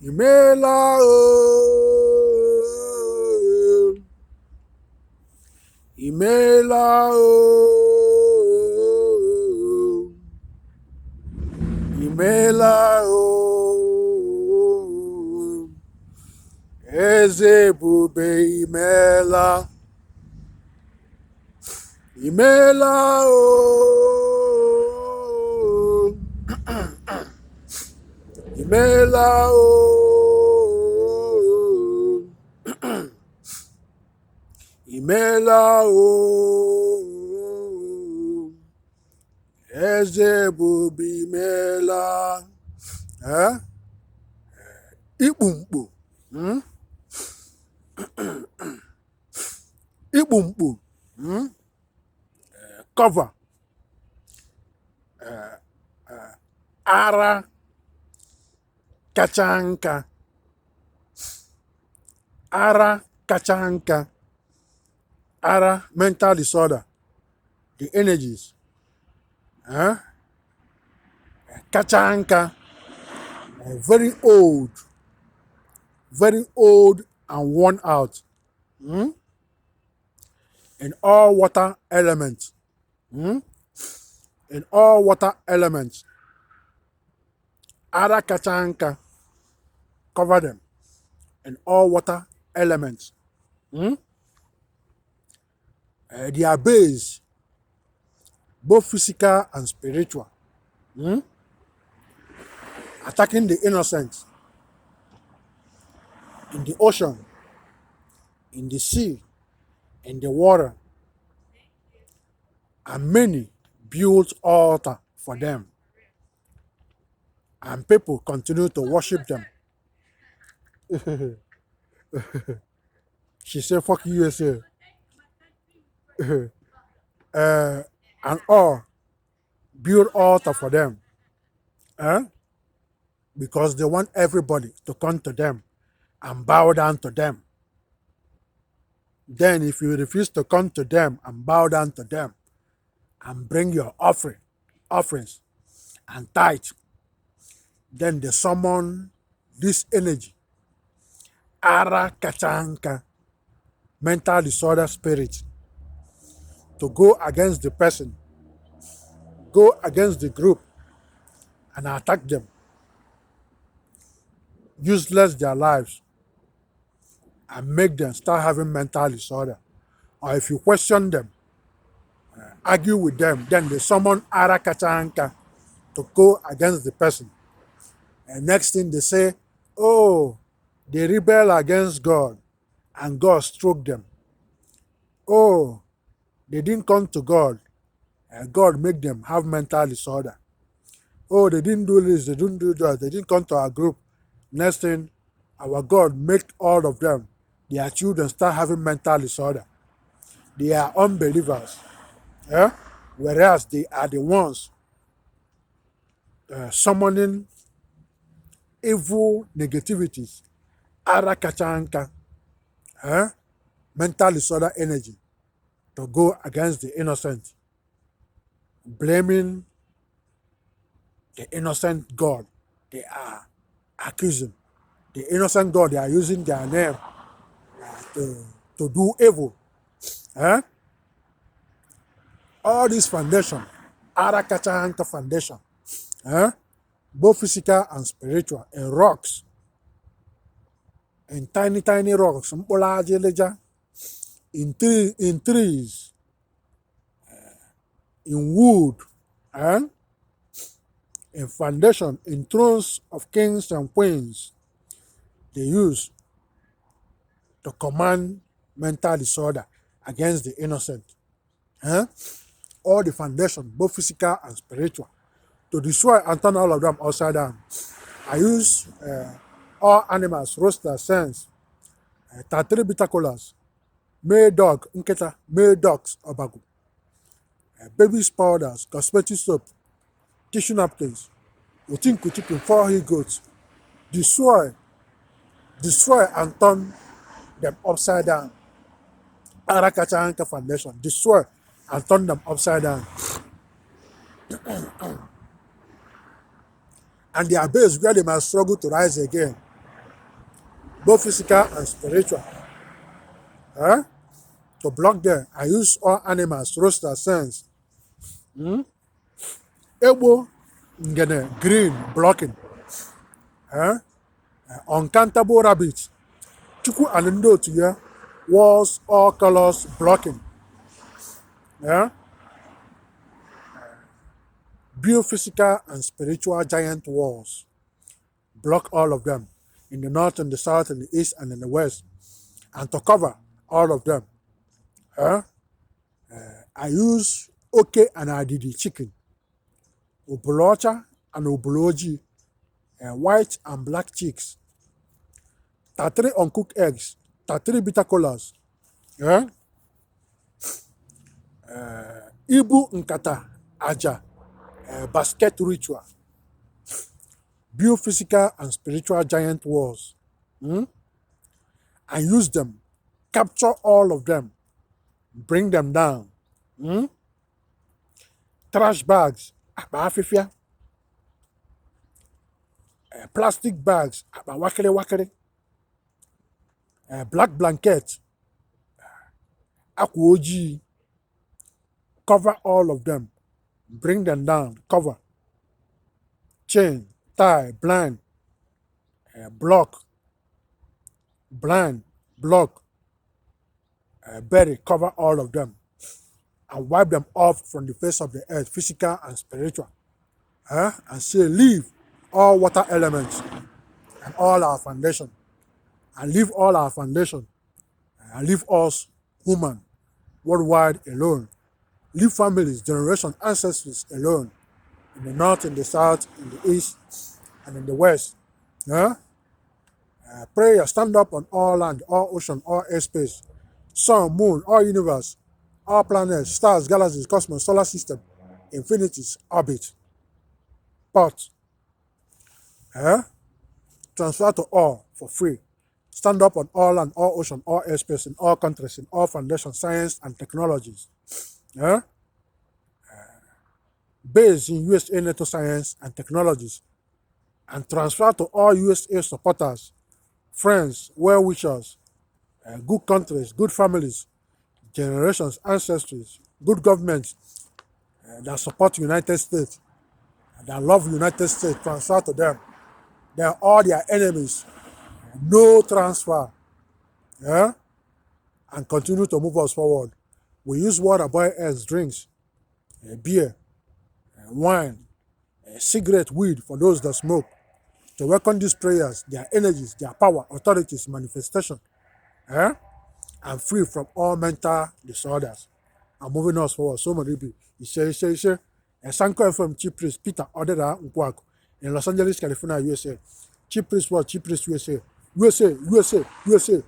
Imela o, Imela o, Imela o, Ezebube Imela, Imela o, Imela o, Imela o, Ezebube Imela. Ikpumkpu, Ikpumkpu, cover, ara, Kachanka, ara, Kachanka, ara, mental disorder, the energies, Kachanka, very old and worn out, in all water elements, in all water elements, ara, Kachanka, cover them in all water elements. Their base, both physical and spiritual, attacking the innocent in the ocean, in the sea, in the water, and many built altar for them, and people continue to worship them. She said, "Fuck USA," and all build altar for them, because they want everybody to come to them and bow down to them. Then if you refuse to come to them and bow down to them and bring your offerings and tithe, then they summon this energy, ara, Kachanka, mental disorder spirit, to go against the person, go against the group, and attack them, useless their lives, and make them start having mental disorder. Or if you question them, argue with them, then they summon ara, Kachanka, to go against the person. And next thing they say, oh, they rebel against God and God struck them. Oh, they didn't come to God and God make them have mental disorder. Oh, they didn't do this, they didn't do that, they didn't come to our group. Next thing, our God make all of them, their children start having mental disorder. They are unbelievers. Whereas they are the ones summoning evil negativities, ara, Kachanka, mental disorder energy, to go against the innocent, blaming the innocent God they are accusing. The innocent God, they are using their name to do evil. All this foundation, ara, Kachanka foundation, both physical and spiritual, in rocks, in tiny rocks, in trees, in wood, and in foundation, in thrones of kings and queens, they use to command mental disorder against the innocent. All the foundation, both physical and spiritual, to destroy and turn all of them upside down. I use all animals, roosters, hens, tatri bitacolas, male dog, nketa, male dogs, obagu, baby's powders, cosmetic soap, tissue napkins, utinku chicken, 4 he goats, destroy and turn them upside down. Ara, Kachanka foundation, destroy and turn them upside down. And their base where they might struggle to rise again, both physical and spiritual. Eh? To block them, I use all animals, roaster, sense. Ebo, ngene, green, blocking. Eh? Uncountable rabbits. Chuku and to ya, walls, all colors, blocking. Eh? Biophysical and spiritual giant walls. Block all of them in the north and the south and the east and in the west. And to cover all of them. Eh? I use oke and adidi chicken, obolocha and oboloji, white and black chicks, 3 uncooked eggs, 3 bitter colas, ibu nkata aja, basket ritual, biophysical and spiritual giant walls. I use them, capture all of them, bring them down. Trash bags, afifia, plastic bags, wakere wakere, black blanket, akwa ojii, cover all of them, bring them down, cover. Chain, tie, blind, block, blind, block, bury, cover all of them, and wipe them off from the face of the earth, physical and spiritual. And say, leave all water elements and all our foundation, and leave all our foundation, and leave us human worldwide alone. Leave families, generations, ancestors alone, in the north, in the south, in the east, and in the west. Prayer, stand up on all land, all ocean, all airspace, sun, moon, all universe, all planets, stars, galaxies, cosmos, solar system, infinities, orbit, pot. Transfer to all for free. Stand up on all land, all ocean, all airspace, in all countries, in all foundations, science and technologies. Based in USA NATO science and technologies, and transfer to all USA supporters, friends, well-wishers, good countries, good families, generations, ancestors, good governments that support United States, that love United States, transfer to them. They are all their enemies. No transfer. And continue to move us forward. We use water, boil eggs, drinks, beer, wine, cigarette, weed for those that smoke, to welcome these prayers, their energies, their power, authorities, manifestation, and free from all mental disorders, and moving us forward. So many people. Sanko from Chief Priest Peter Odira Nkwuaku in Los Angeles, California, USA. Chief Priest what? Chief Priest USA. USA.